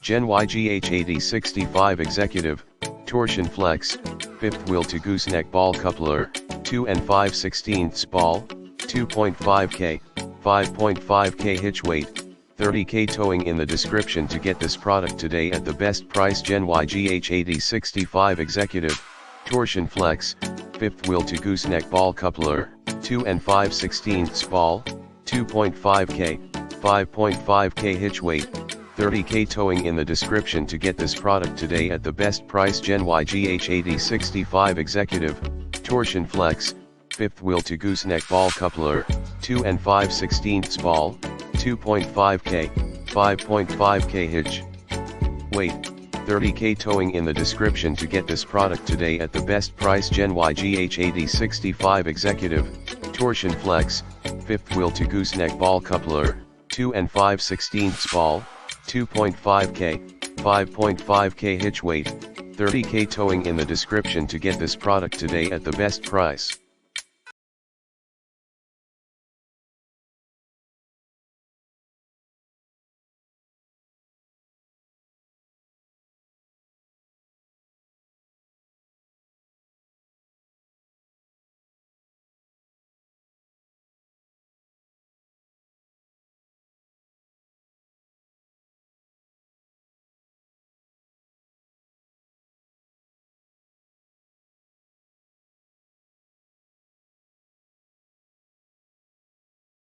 Gen Y GH-8065 Executive, Torsion-Flex, 5th wheel to gooseneck ball coupler, 2 and 5/16 ball, 2.5K, 5.5K hitch weight, 30K towing in the description to get this product today at the best price. Gen Y GH-8065 Executive, Torsion-Flex, 5th wheel to gooseneck ball coupler, 2 and 5/16 ball, 2.5K, 5.5K hitch weight, 30K towing in the description to get this product today at the best price. Gen Y GH-8065 Executive, Torsion-Flex, 5th wheel to gooseneck ball coupler, 2 and 5/16 ball, 2.5K, 5.5K hitch weight, 30K towing in the description to get this product today at the best price. Gen Y GH-8065 Executive, Torsion-Flex, 5th wheel to gooseneck ball coupler, 2 and 5/16 ball, 2.5K, 5.5K hitch weight, 30K towing in the description to get this product today at the best price.